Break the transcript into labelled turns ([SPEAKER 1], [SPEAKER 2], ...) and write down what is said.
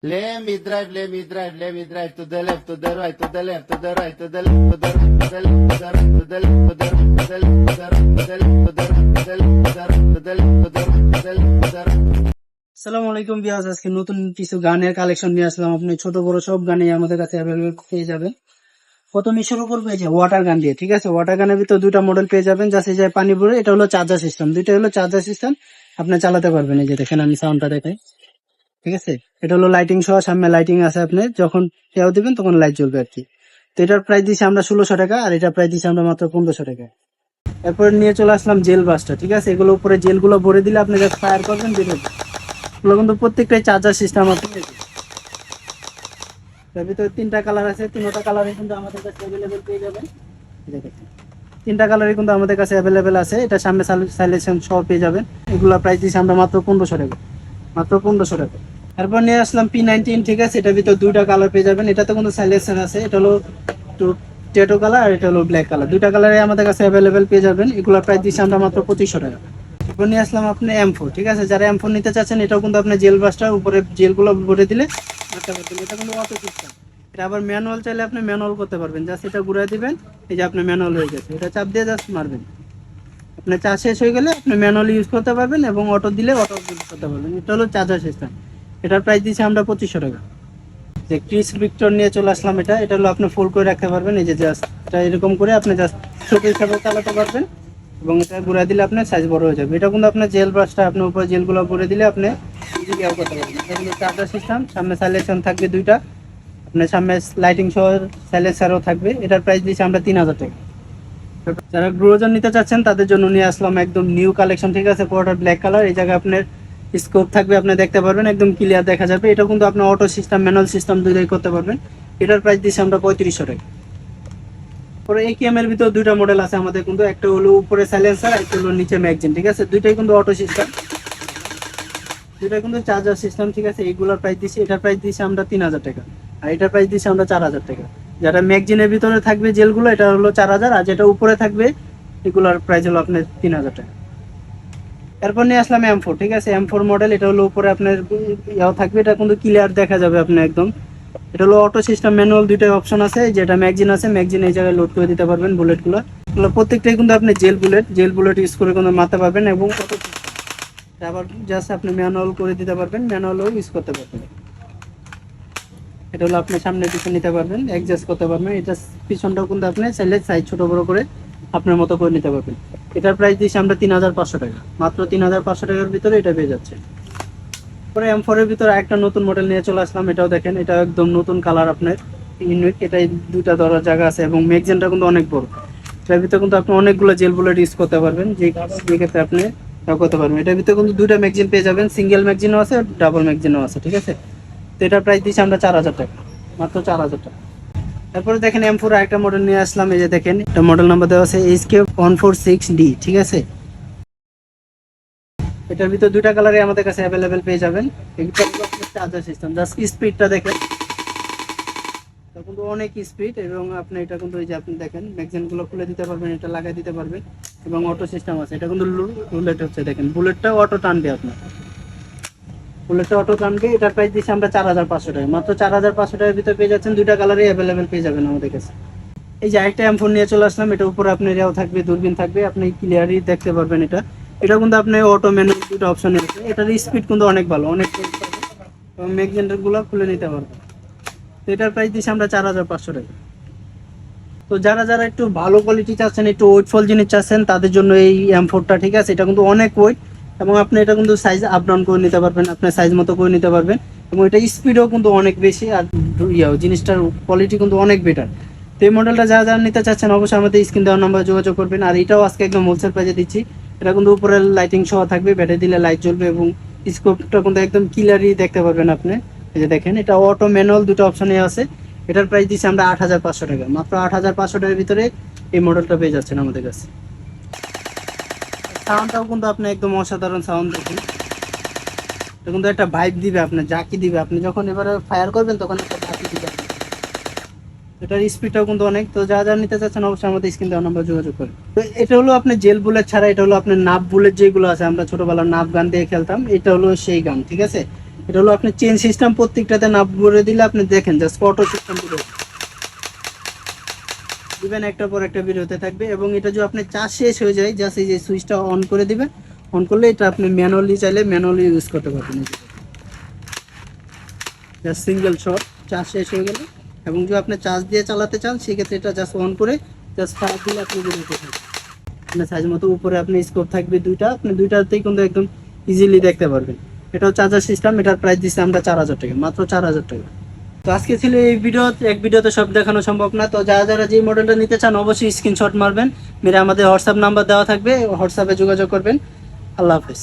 [SPEAKER 1] Let me drive to the left, to the right, to the left, to the right, to the left, to the right, to the left, to the left, to the right, to the left, to the left, to the right, to the left, to the left, to the right, to the left, to the right, to the right.
[SPEAKER 2] আসসালামু আলাইকুম viewers, আজকে নতুন কিছু গানের collection নিয়ে আসলাম। আপনি ছোট বড় সব গানই আমাদের কাছে অ্যাভেলেবল পেয়ে যাবেন। প্রথমে শুরু করবো এই যে ওয়াটার গান দিয়ে, ঠিক আছে। ওয়াটার গানের ভিতর দুইটা মডেল পেয়ে যাবেন, যাচ্ছে যে পানি ভরে, এটা হলো চার্জার সিস্টেম, দুইটা হলো চার্জার সিস্টেম, আপনি চালাতে পারবেন। এই যে দেখেন, আমি সাউন্ডটা দেখাই, ঠিক আছে। এটা হলো লাইটিং সহ, সামনে লাইটিং আছে, আপনি যখন পেয়াও দিবেন তখন লাইট জ্বলবে আর কি। তো এটার প্রাইস দিচ্ছি আমরা 1600 টাকা, আর এটার প্রাইস দিচ্ছি আমরা মাত্র 1500 টাকা। এরপর নিয়ে চলে আসলাম জেল বাসটা, ঠিক আছে। এগুলো উপরে জেলগুলো ভরে দিলে আপনি জাস্ট ফায়ার করবেন, বেরোবে। এগুলো কিন্তু প্রত্যেকটাই চার্জার সিস্টেম আছে। তার ভিতরে তিনটা কালার আছে, তিনটা কালারে কিন্তু আমাদের কাছে অ্যাভেলেবেল পেয়ে যাবেন। তিনটা কালারই কিন্তু আমাদের কাছে অ্যাভেলেবেল আছে। এটা সামনে সাইলেশন সহ পেয়ে যাবেন। এগুলো প্রাইস দিচ্ছি আমরা মাত্র 1500 টাকা, মাত্র 1500 টাকা। তারপর নিয়ে আসলাম P19, ঠিক আছে। এটার ভিতর দুইটা কালার পেয়ে যাবেন। এটাতে কিন্তু সাইলেশন আছে, এটা হলো টেটো কালার আর এটা হলো ব্ল্যাক কালার। দুইটা কালারে আমাদের কাছে অ্যাভেলেবেল পেয়ে যাবেন। এগুলো প্রাইস দিচ্ছি আমরা মাত্র 2500 টাকা। এরপর নিয়ে আসলাম আপনি M4, ঠিক আছে। যারা M4 নিতে চাচ্ছেন, এটাও কিন্তু আপনি জেল বাসটার উপরে জেলগুলো ভরে দিলে মারতে পারবেন। এটা কিন্তু অটো সিস্টেম। এটা আবার ম্যানুয়াল চাইলে আপনি ম্যানুয়াল করতে পারবেন, জাস্ট এটা ঘুরে দিবেন, এই যে আপনি ম্যানুয়াল হয়ে গেছে। এটা চাপ দিয়ে জাস্ট মারবেন, আপনার চার্জ শেষ হয়ে গেলে আপনি ম্যানুয়াল ইউজ করতে পারবেন, এবং অটো দিলে অটো ইউজ করতে পারবেন। এটা হলো চার্জার সিস্টেম। এটার প্রাইস দিচ্ছি আমরা 2500 টাকা। যে ক্রিস ভিক্টর নিয়ে চলে আসলাম, এটা হলো আপনি ফোল্ড করে রাখতে পারবেন। এই যে জাস্ট এটা এরকম করে আপনি জাস্ট ছোট হিসাবে চালাতে পারবেন, এবং এটা ঘুরে দিলে আপনার সাইজ বড় হয়ে যাবে। এটা কিন্তু আপনার জেল ব্রাশটা আপনি উপরে জেলগুলো ভরে দিলে আপনি ইজিলি আউট করতে পারবেন। এটা কিন্তু চার্জার সিস্টেম, সামনে সাইলেশন থাকবে দুইটা, আপনার সামনে লাইটিং সহ সাইলেন্সারও থাকবে। এটার প্রাইস দিচ্ছি আমরা 3000 টাকা। যারা গ্রোজন নিতে চাচ্ছেন তাদের জন্য নিয়ে আসলাম একদম নিউ কালেকশন, ঠিক আছে। পুরোটা ব্ল্যাক কালার, এই জায়গায় আপনার স্কোপ থাকবে, আপনি দেখতে পারবেন, একদম ক্লিয়ার দেখা যাবে। এটা কিন্তু আপনি অটো সিস্টেম ম্যানুয়াল সিস্টেম দুইটাই করতে পারবেন। এটার প্রাইস দিচ্ছি আমরা 3500 টাকা। পরে AKM এর ভিতর দুইটা মডেল আছে আমাদের, কিন্তু একটা হলো উপরে সাইলেন্সার, একটা হলো নিচে ম্যাগজিন, ঠিক আছে। দুইটাই কিন্তু অটো সিস্টেম, দুইটাই কিন্তু চার্জার সিস্টেম, ঠিক আছে। এইগুলোর প্রাইস দিচ্ছি, এটার প্রাইস দিচ্ছি আমরা 3000 টাকা, আর এটার প্রাইস দিচ্ছি আমরা 4000 টাকা। যেটা ম্যাগজিনের ভিতরে থাকবে জেলগুলো, এটা হলো 4000, আর যেটা উপরে থাকবে এগুলোর প্রাইস হলো আপনার 3000 টাকা। এরপর নিয়ে আসলাম M4, ঠিক আছে। M4 মডেল, এটা হলো উপরে আপনার ইয়াও থাকবে, এটা কিন্তু ক্লিয়ার দেখা যাবে আপনার একদম। এটা হলো অটো সিস্টেম ম্যানুয়াল, দুইটাই অপশন আছে। যেটা ম্যাগজিন আছে, ম্যাগজিন এই জায়গায় লোড করে দিতে পারবেন বুলেটগুলো। এগুলো প্রত্যেকটাই কিন্তু আপনি জেল বুলেট ইউজ করে কিন্তু মারতে পারবেন, এবং অটো আবার জাস্ট আপনি ম্যানুয়াল করে দিতে পারবেন, ম্যানুয়ালও ইউজ করতে পারবেন। এটা হলো আপনি সামনে পিছনে নিতে পারবেন, অ্যাডজাস্ট করতে পারবেন। এটা পিছনটাও কিন্তু আপনি চাইলে সাইজ ছোট বড় করে আপনার মতো করে নিতে পারবেন। এটার প্রাইস দিচ্ছি আমরা 3500 টাকা, মাত্র 3500 টাকার ভিতরে এটা পেয়ে যাচ্ছে। পরে M4 এর ভিতরে একটা নতুন মডেল নিয়ে চলে আসলাম। এটাও দেখেন, এটা একদম নতুন কালার, আপনার ইউনিক। এটাই দুইটা ধরার জায়গা আছে, এবং ম্যাগজিনটা কিন্তু অনেক বড়। এটার ভিতরে কিন্তু আপনি অনেকগুলো জেল বুলেট ইউজ করতে পারবেন, যে ক্ষেত্রে আপনি করতে পারবেন। এটার ভিতরে কিন্তু দুইটা ম্যাগজিন পেয়ে যাবেন, সিঙ্গেল ম্যাগজিনও আছে, ডাবল ম্যাগজিনও আছে, ঠিক আছে। তো এটার প্রাইস দিচ্ছি আমরা 4000 টাকা, মাত্র 4000 টাকা। তারপরে দেখেন M4 একটা মডেল নিয়ে আসলাম। এই যে দেখেন, এটা মডেল নাম্বার দেওয়া আছে HK146D, ঠিক আছে। এটার ভিতর দুইটা কালারে আমাদের কাছে অ্যাভেলেবেল পেয়ে যাবেন। এটা হলো চার্জার সিস্টেম, জাস্ট স্পিডটা দেখেন, এটা কিন্তু অনেক স্পিড। এবং আপনি এটা কিন্তু এই যে আপনি দেখেন, ম্যাগজিনগুলো খুলে দিতে পারবেন, এটা লাগাই দিতে পারবেন, এবং অটো সিস্টেম আছে। এটা কিন্তু রুলেট হচ্ছে, দেখেন বুলেটটা অটো টানবে, আপনার বুলেটটা অটো টানবে। এটার প্রাইস দিচ্ছি আমরা 4500 টাকা, মাত্র 4500 টাকার ভিতরে পেয়ে যাচ্ছেন। দুইটা কালারই অ্যাভেলেবেল পেয়ে যাবেন আমাদের কাছে। এই যে আরেকটা M4 নিয়ে চলে আসলাম। এটা উপরে আপনার ইয়াও থাকবে, দূরবীন থাকবে, আপনি ক্লিয়ারই দেখতে পারবেন। এটা কিন্তু আপনি অটো ম্যানুয়াল দুটো অপশন আছে। এটার স্পিড কিন্তু অনেক ভালো, অনেক, এবং ম্যাগজিনগুলো খুলে নিতে পারবেন। তো এটার প্রাইস দিচ্ছি আমরা 4500 টাকা। তো যারা যারা একটু ভালো কোয়ালিটি চাচ্ছেন, একটু ওয়েটফুল জিনিস চাচ্ছেন, তাদের জন্য এই M4টা, ঠিক আছে। এটা কিন্তু অনেক ওয়েট, এবং আপনি এটা কিন্তু সাইজ আপ ডাউন করে নিতে পারবেন, আপনার সাইজ মতো করে নিতে পারবেন, এবং এটা স্পিডও কিন্তু অনেক বেশি, আর জিনিসটার কোয়ালিটি কিন্তু অনেক বেটার। তো এই মডেলটা যারা যারা নিতে চাচ্ছেন, অবশ্যই আমাদের স্ক্রিন দেওয়ার নাম্বার যোগাযোগ করবেন। আর এটাও আজকে একদম হোলসেল প্রাইসে দিচ্ছি। এটা কিন্তু উপরে লাইটিং সহ থাকবে, ব্যাটারি দিলে লাইট জ্বলবে, এবং স্কোপটা কিন্তু একদম ক্লিয়ারই দেখতে পারবেন আপনি। এই যে দেখেন, এটা অটো ম্যানুয়াল দুটো অপশনে আছে। এটার প্রাইস দিচ্ছি আমরা 8500 টাকা, মাত্র 8500 টাকার ভিতরে এই মডেলটা পেয়ে যাচ্ছেন আমাদের কাছে। সাউন্ডটাও কিন্তু আপনি একদম অসাধারণ সাউন্ড, দেখুন। এটা কিন্তু একটা ভাইব দিবে, আপনার জাকি দিবে, আপনি যখন এবারে ফায়ার করবেন তখন একটা জাকি দিবে। এটার স্পিডটাও কিন্তু অনেক। তো যা যা নিতে চাচ্ছেন, অবশ্যই আমাদের স্ক্রিন দেওয়া নাম্বার যোগাযোগ করেন। তো এটা হলো আপনার জেল বুলেট ছাড়া, এটা হলো আপনার নাব বুলেট যেগুলো আছে, আমরা ছোটবেলার নাব গান দিয়ে খেলতাম, এটা হলো সেই গান, ঠিক আছে। এটা হলো আপনি চেন সিস্টেম, প্রত্যেকটাতে নাপ ভরে দিলে আপনি দেখেন জাস্ট অটো সিস্টেম দিবেন, একটার পর একটা বের হতে থাকবে। এবং এটা যদি আপনি চার্জ শেষ হয়ে যায় জাস্ট এই যে সুইচটা অন করে দিবেন, অন করলে এটা আপনি ম্যানুয়ালি চাইলে ম্যানুয়ালি ইউজ করতে পারবেন। জাস্ট সিঙ্গেল শট, চার্জ শেষ হয়ে গেলে। এবং যদি আপনি চার্জ দিয়ে চালাতে চান সেক্ষেত্রে এটা জাস্ট অন করে জাস্ট ফায়ার দিলে আপনি বের হতে থাকবেন। আপনার সাইজ মতো উপরে আপনি স্কোপ থাকবে দুইটা, আপনি দুইটাতেই কিন্তু একদম ইজিলি দেখতে পারবেন। এটাও চার্জার সিস্টেম, এটার প্রাইস দিচ্ছি আমরা 4000 টাকা, মাত্র 4000 টাকা। তো আজকে ছিল এই ভিডিও, এক ভিডিওতে সব দেখানো সম্ভব না। তো যারা যারা যে মডেলটা নিতে চান অবশ্যই স্ক্রিনশট মারবেন, মেরে আমাদের হোয়াটসঅ্যাপ নাম্বার দেওয়া থাকবে, হোয়াটসঅ্যাপে যোগাযোগ করবেন। আল্লাহ হাফেজ।